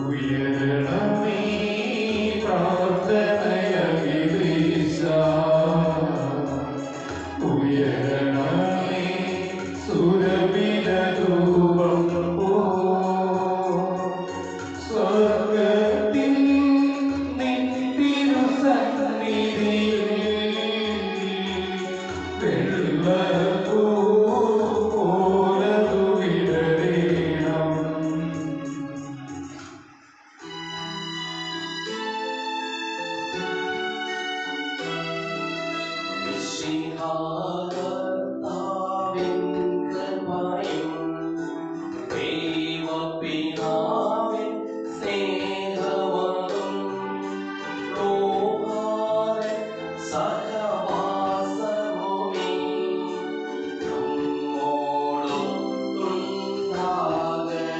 ഉയരണമേ പ്രാർത്ഥനയഖിലേശ, ഉയരണമേ സുരഭിലധൂപം സ്വർഗ്ഗത്തിൽ നിൻ തിരുസന്നിധിയിൽ വെള്ളപ്പൂ പോലതു വിടരണം. കർത്താവിൻ കൃപയും ദൈവപിതാവിൻ സ്നേഹവും ലോകാവിൻ സഹവാസവുമേ നമ്മോടൊത്തുണ്ടാകട്ടെ.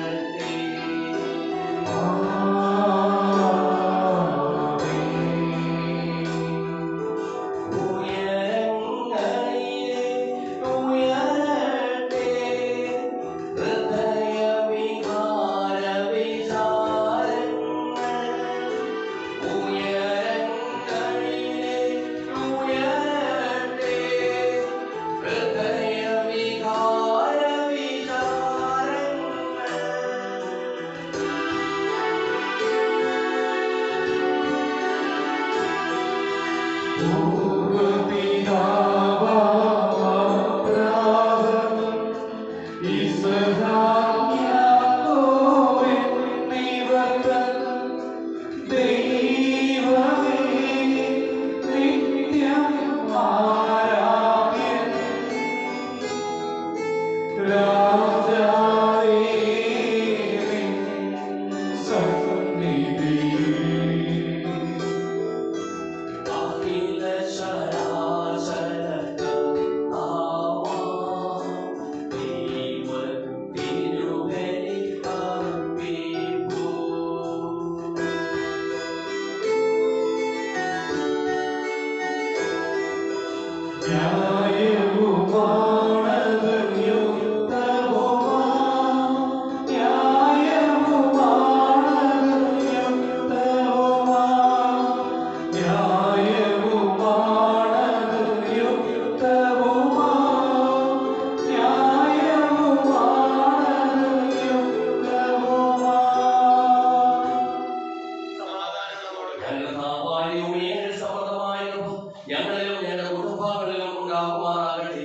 ഞങ്ങളിലും ഞങ്ങളുടെ കുടുംബങ്ങളിലും ഉണ്ടാകുമാറാകട്ടെ.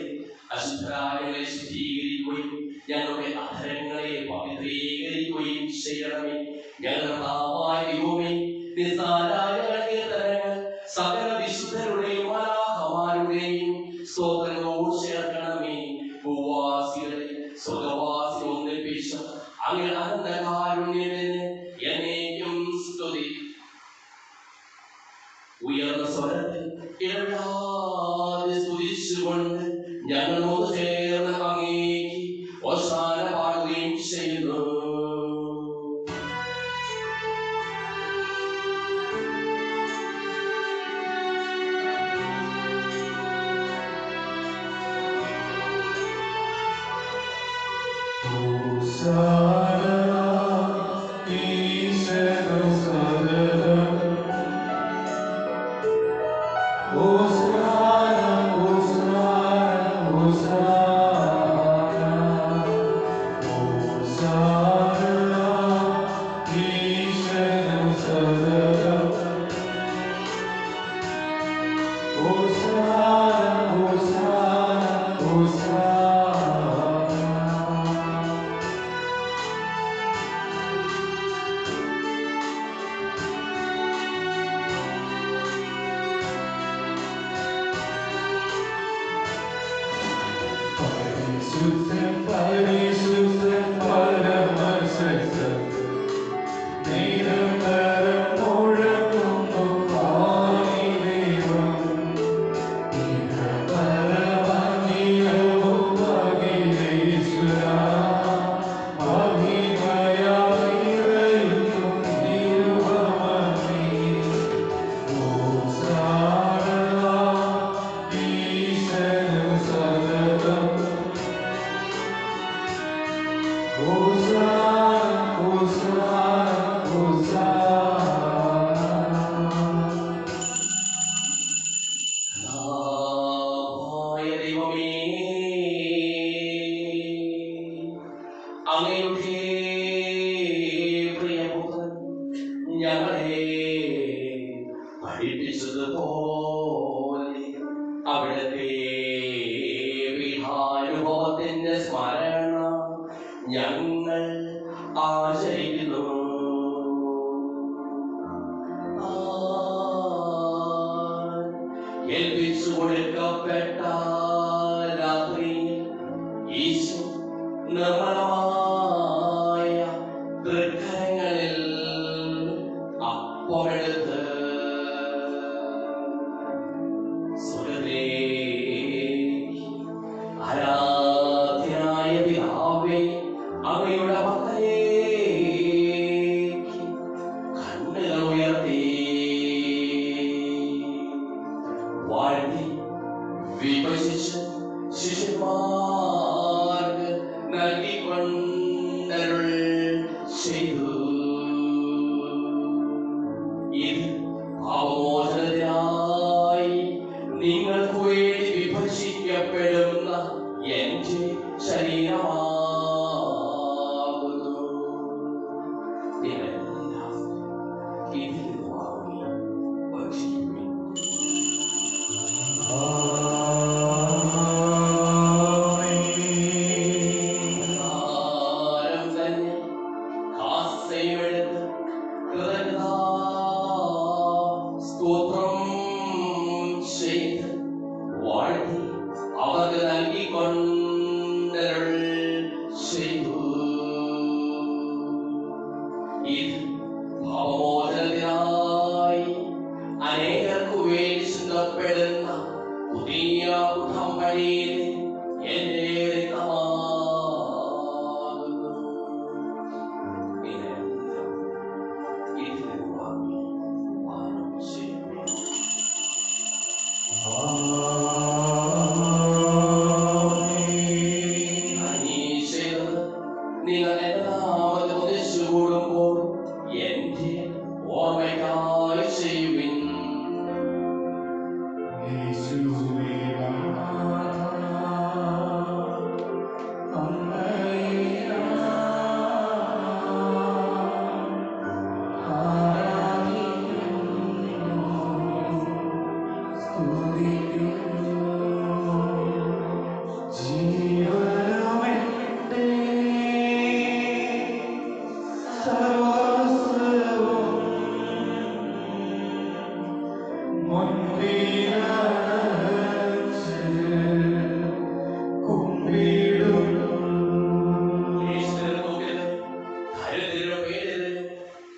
അശുദ്ധരായങ്ങളെ ശുദ്ധീകരിക്കുകയും ഞങ്ങളുടെ അധരങ്ങളെ പവിത്രീകരിക്കുകയും ചെയ്യണമേ. ഞങ്ങളുടെ ദൈവമേ, നിസ്സാരായ കീർത്തനങ്ങൾ സകല വിശുദ്ധരുടെ ഉയർന്ന സ്വരത്തിൽ ഇടപെടാതെ സ്തുതിച്ചുകൊണ്ട് ഞങ്ങൾ ഒന്ന് ചേർന്ന് അങ്ങേക്ക് ഓശാന പാടുകയും ചെയ്യുന്നു.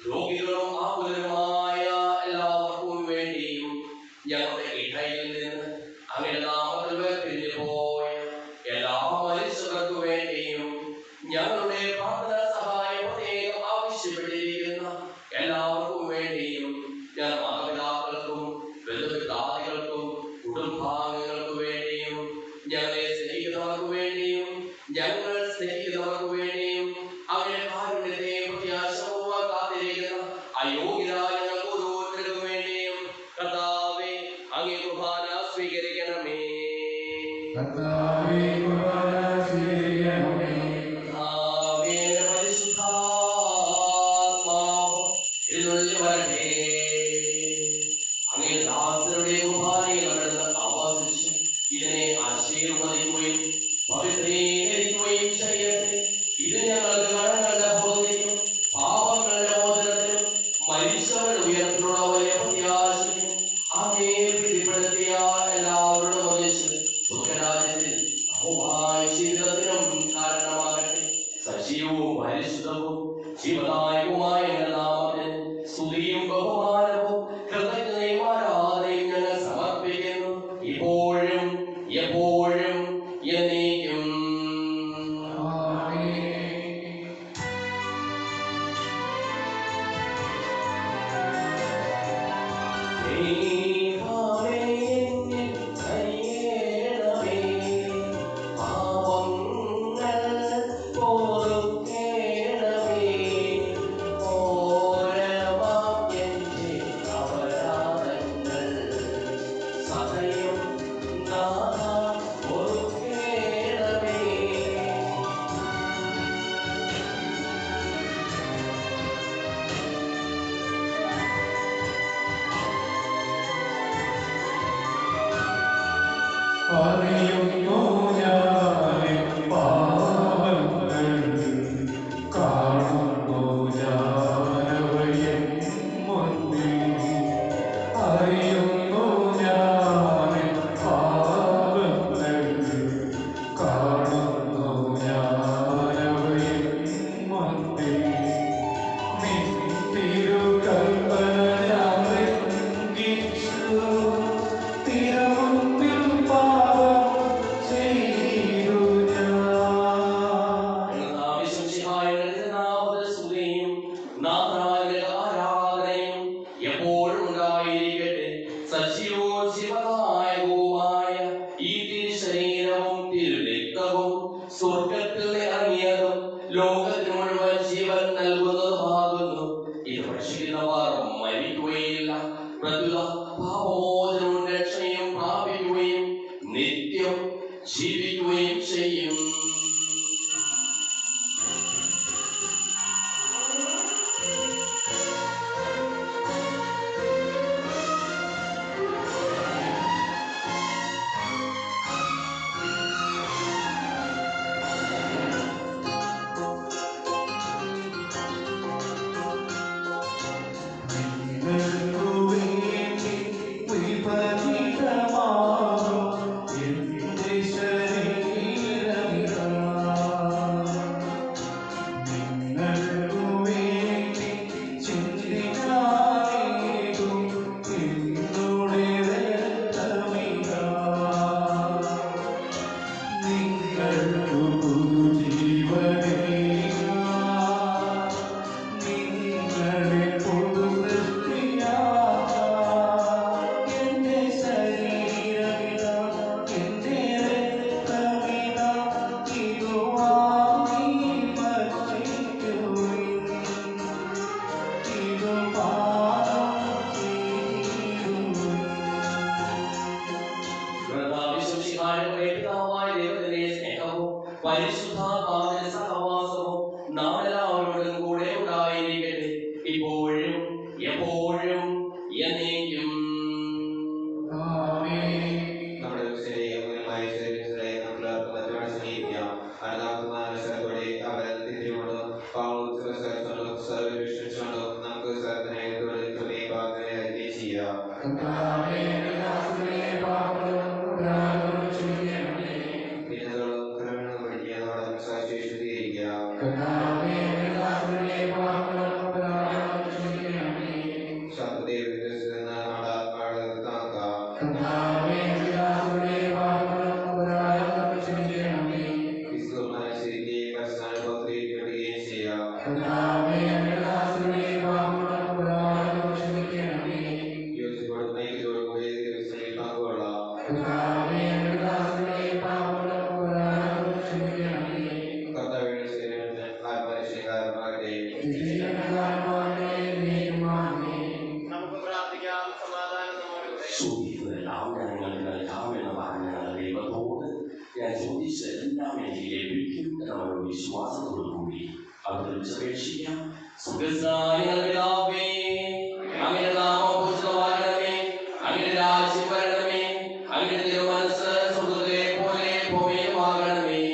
രോഗികളും ആകുലരുമായ എല്ലാവർക്കും വേണ്ടിയും കർത്താവേ കുർബാന സ്വീകരിക്കണമേ. ഇതിനെ ആശീർവദിക്കുകയും പവിത്രീകരിക്കുകയും ചെയ്യട്ടെ. ഇത് ഞങ്ങൾക്ക് കടങ്ങളുടെ ബോധനയും പാപങ്ങളുടെ മോചനത്തിനും മരിച്ചവരുടെ ഉയർത്തിലുള്ള വലിയ പ്രത്യാശയും അങ്ങേ പ്രീതിപ്പെടുത്തിയ എല്ലാവരുടെ ഒന്നിച്ച് സുഖരാജ്യത്തിൽ ജീവിതത്തിനും കാരണമാകട്ടെ. സജീവവും പരിശുദ്ധവും ജീവദായകവുമായ നാമത്തിന് സ്തുതിയും ബഹുമാനവും കൃതജ്ഞതയും ആരാധനയും ഞങ്ങൾ സമർപ്പിക്കുന്നു, ഇപ്പോഴും എപ്പോഴും എന്നേക്കും. അറിയുന്നു ഞാൻ പാപങ്ങൾ, കാണുന്നു ഞാനവയെ മുന്നിൽ. അറിയുന്നു ഞാൻ പാപങ്ങൾ, കാണുന്നു ഞാനവയെ മുന്നിൽ. നിൻ തിരുകൽപ്പന ഞാൻ ലംഘിച്ചു, തിരുമുൻപിൽ പാപം ചെയ്തു ഞാൻ. ആരാധനയും എപ്പോഴും ഉണ്ടായിരിക്കട്ടെ. സജീവവും ശിവദായകവുമായ ഈ തിരുശരീരവും തിരുരക്തവും സ്വർഗത്തിൽ ഇറങ്ങിയതും ലോകത്തിന് മുഴുവൻ ജീവൻ നൽകുന്നതുമാകുന്നു. ഇത് ഭക്ഷിക്കുന്നവർ മരിക്കുകയില്ല, പ്രത്യുത പാപമോചനവും രക്ഷയും പ്രാപിക്കുകയും നിത്യം ജീവിക്കുകയും ചെയ്യും. നിങ്ങൾക്കു വേണ്ടി വിഭജിതമാകും എന്റെ ശരീരമിതാ. നിങ്ങൾക്കു വേണ്ടി ചിന്തിക്കാനേകും എന്നോടെ രക്തമിതാ. നിങ്ങൾക്കു പുതുജീവനേകാൻ നിങ്ങളെ പുതുസൃഷ്ടിയാക്കാൻ എന്റെ ശരീരമിതാ, എന്റെ രക്തമിതാ. ഇതു വാങ്ങി ഭക്ഷിക്കുവിൻ, ഇതു പാനം ചെയ്യുവിൻ. പരിശുദ്ധാത്മാവിന്റെ സഹവാസവും നാം എല്ലാവരോടും കൂടെ ഉണ്ടായിരിക്കട്ടെ, ഇപ്പോഴും എപ്പോഴും എന്നേക്കും. നമ്മുടെ ശരീരമായ ശരീരത്തിലെ നമ്മളെല്ലാവർക്കും മറ്റൊരാളെ സ്നേഹിക്കാം. അനാഥമാനസത്തോടെ അവരെ തിരിച്ചുകൊണ്ട് പാവം സർവീക്ഷിച്ചുകൊണ്ട് നമുക്ക് സർവനായത്തോടെ തുണയെ ചെയ്യാം. പിന്നതോളം ക്രമേണ പഠിക്കാനോളം സാക്ഷി ശുദ്ധീകരിക്കാം. ശബ്ദത്തെ വികസിക്കുന്ന നമുക്ക് പ്രാർത്ഥിക്കാം. സമാധാനം നമ്മോട് എല്ലാം ജനങ്ങൾക്ക് നൽകാമെന്ന് പറഞ്ഞ ദൈവത്തോട് ഞാൻ ചോദിച്ച എല്ലാം എനിക്ക് ലഭിക്കും എന്നുള്ള വിശ്വാസത്തോടുകൂടി അവർ വിളിച്ചപേക്ഷിക്കാം. സുഖസായ പിതാവേ, അങ്ങയുടെ നാമം പൂജിതമാകണമേ, അങ്ങയുടെ രാജ്യം വരണമേ, അങ്ങയുടെ തിരുമനസ്സ് സ്വർഗ്ഗത്തിലെ പോലെ ഭൂമിയിലുമാകണമേ.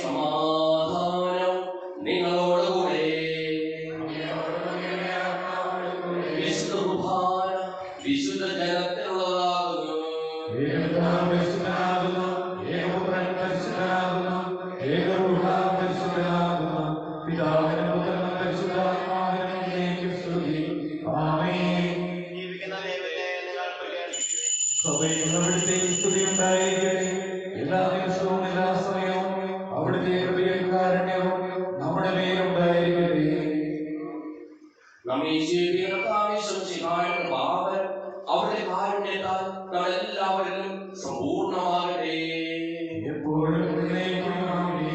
സമാധാനം നിങ്ങളോടുകൂടെ. വിശുദ്ധ കുർബാന വിശുദ്ധ ജനത്തിനുള്ളതാകുന്നു. ജീവിക്കുന്ന ദൈവത്തെ നിങ്ങൾ പരിഗണിക്കുവിൻ. സ്തുതിയുണ്ടായിരിക്കട്ടെ. എല്ലാ ദിവസവും എല്ലാ സമയവും അവിടുത്തെ കൃപയും കാരുണ്യവും നമ്മുടെ മേലുണ്ടായിരിക്കട്ടെ. നമ്മെ ജീവിക്കുന്ന ആവശ്യം പാപൻ അവരുടെ കാരുണ്യത്താൽ നമ്മളെല്ലാവരിലും സമ്പൂർണ്ണമാകട്ടെ. എപ്പോഴും എന്നേക്കും ആമേൻ.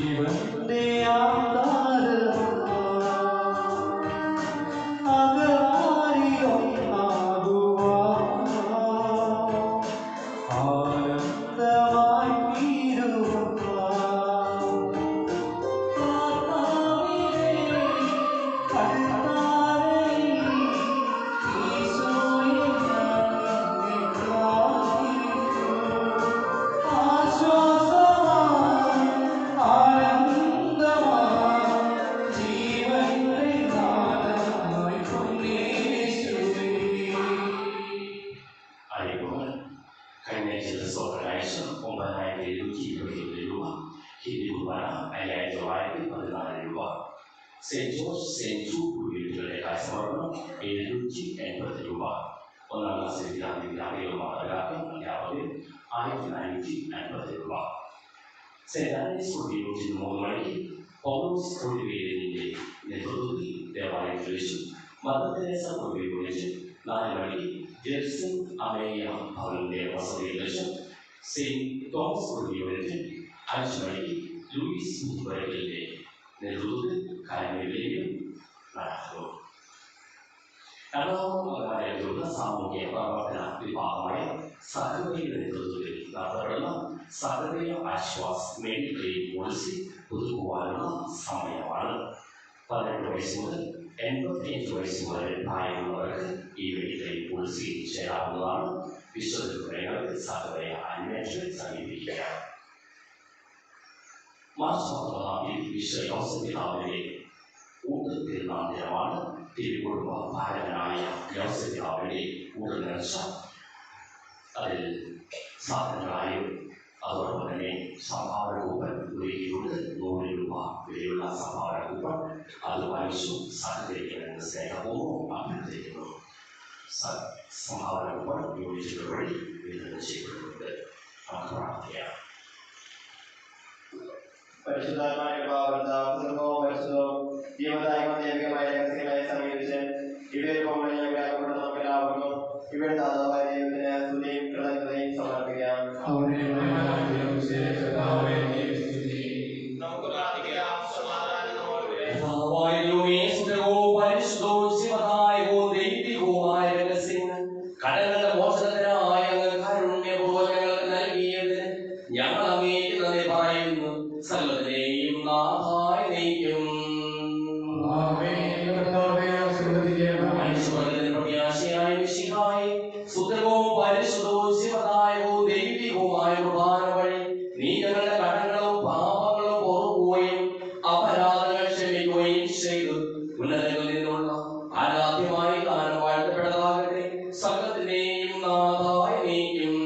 ജീവന്റെ ആധാരം തൂവാന 5914 രൂപ. സെന്റ് ജോർജ് സെന്റ് ജൂഡ് വീടുകളുടെ സമർപ്പണം 780 രൂപ. 1-ാം ക്ലാസ് വിദ്യാർത്ഥികളും മാതാപിതാക്കളും അധ്യാപകരും 1550 രൂപ. സെന്റ് ആൻഡ്രീസ് യൂണിറ്റിന് 3 മണിക്ക് പൗലോസ് കൊടിവേലിന്റെ നേതൃത്വത്തിൽ ദേവാലയത്തിൽ വെച്ചു. മദർ തെരേസ യൂണിറ്റ് 4 മണിക്ക് ജെർസൺ അമേയ ഭവന്റെ വസതിയിൽ വെച്ചു. സെന്റ് തോമസ് യൂണിറ്റ് 5 മണിക്ക് ലൂയിസ് മുത്തുപുരയ്ക്കലിന്റെ നേതൃത്വത്തിൽ കാർമേലിലും നടക്കുന്നു. എറണാകുളം സാമൂഹ്യ പ്രവർത്തന വിഭാഗമായ സഹകരണയുടെ നേതൃത്വത്തിൽ നടത്തപ്പെടുന്ന സഹകരണ ആശ്വാസ് മെഡിക്കൽ പോളിസി പുതുക്കുവാനുള്ള സമയമാണ്. 18 വയസ്സ് മുതൽ 85 വയസ്സ് വരെ പ്രായമുള്ളവർക്ക് ഈ മെഡിക്കൽ പോളിസിയിൽ ചേരാവുന്നതാണ്. വിശദ വിവരങ്ങൾക്ക് സഹകരണ അന്വേഷണം സമീപിക്കുക. മാർച്ച് 19-ാം തീയതി വിശ്വ യോസഫ് പിതാവിന്റെ ഊട്ടുതിരുനാൾ ദിനമാണ്. തിരുക്കുടുംബ ഭാരതനായ യോസഫ് പിതാവിന്റെ ഊട്ട് നേർച്ച അതിൽ സാധനങ്ങളായും അതോടൊപ്പം തന്നെ സംഭാവന കൂപ്പൺ ഒരുക്കിയിട്ടുണ്ട്. 100 രൂപ വിലയുള്ള സംഭാവന കൂപ്പൺ അത് വായിച്ചു സഹകരിക്കണമെന്ന് സ്നേഹപൂർവ്വം അഭ്യർത്ഥിക്കുന്നു. സംഭാവന കൂപ്പൺ യൂണിറ്റുകൾ വഴി വിതരണം ചെയ്യപ്പെടുന്നുണ്ട്. നമുക്ക് പ്രാർത്ഥിക്കാം. പരിശുദ്ധാത്മാവിന്റെ കൃപാവൃതവും പരിശുദ്ധവും ജീവദായകവും ദൈവികമായ രഹസ്യങ്ങളെ സമീപിച്ച് ഇവയിൽ നമുക്ക് എല്ലാവർക്കും ഇവയുടെ ദാതാവായ ദൈവത്തിന് സ്തുതിയും കൃതജ്ഞതയും സമർപ്പിക്കാം. നമുക്ക് പ്രാർത്ഥിക്കാം. സമാധാനം നമ്മോടുകൂടെ. പരിശുദ്ധവും പരിശുദ്ധവും ശിവദായകവും ദൈവികവുമായ രഹസ്യങ്ങൾ കടങ്ങളുടെ മോചനത്തിനായ കാരുണ്യപൂർവ്വം ഞങ്ങൾക്ക് നൽകിയതിന് ഞങ്ങൾ അങ്ങേക്ക് നന്ദി പറയുന്നു. സകലതിനെയും നാഥായി നയിക്കും. മനുഷ്യവർഗത്തിന് പ്രത്യാശയായ മിശിഹായേ, സുന്ദരവും പരിശുദ്ധവും ശിവദായകവും ദൈവികവുമായ കുർബാന വഴി നീ ഞങ്ങളുടെ കടങ്ങളും പാപങ്ങളും പൊറുക്കുകയും അപരാധങ്ങൾ ക്ഷമിക്കുകയും ചെയ്തു. ഉന്നതങ്ങളിൽ നിന്നുള്ള ആരാധ്യമായി താൻ വാഴ്ത്തപ്പെട്ടതാകട്ടെ. സകലത്തിനെയും നാഥായി നയിക്കും.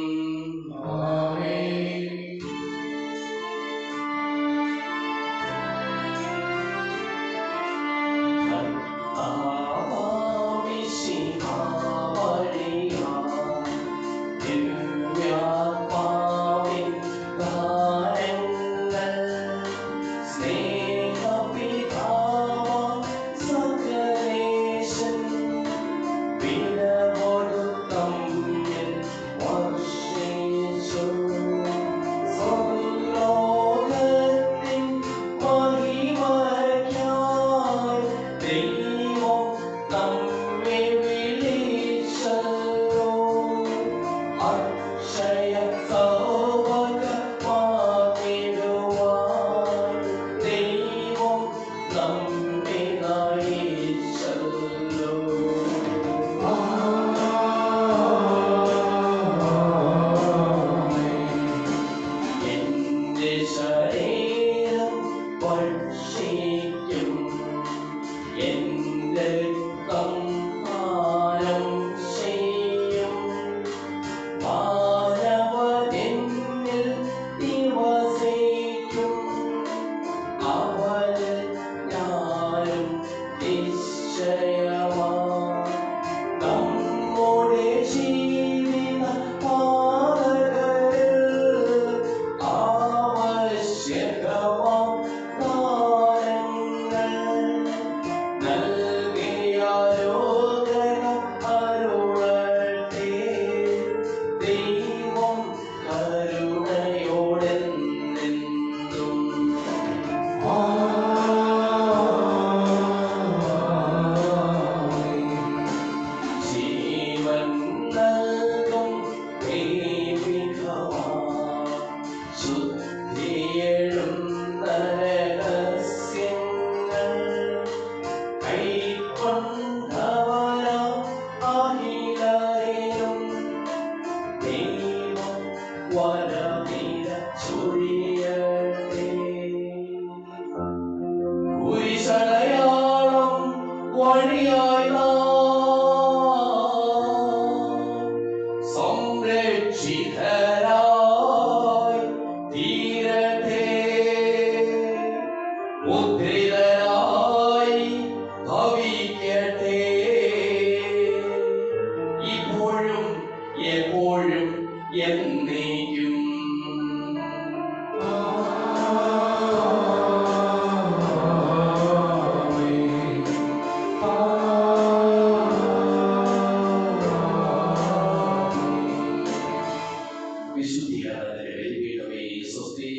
Yeah. മുദ്രിതരായി ഭവിക്കട്ടെ ഇപ്പോഴും എപ്പോഴും എന്നേക്കും. വിശുദ്ധീകരണത്തിന്റെ ബലിപീഠമേ സ്വസ്തി.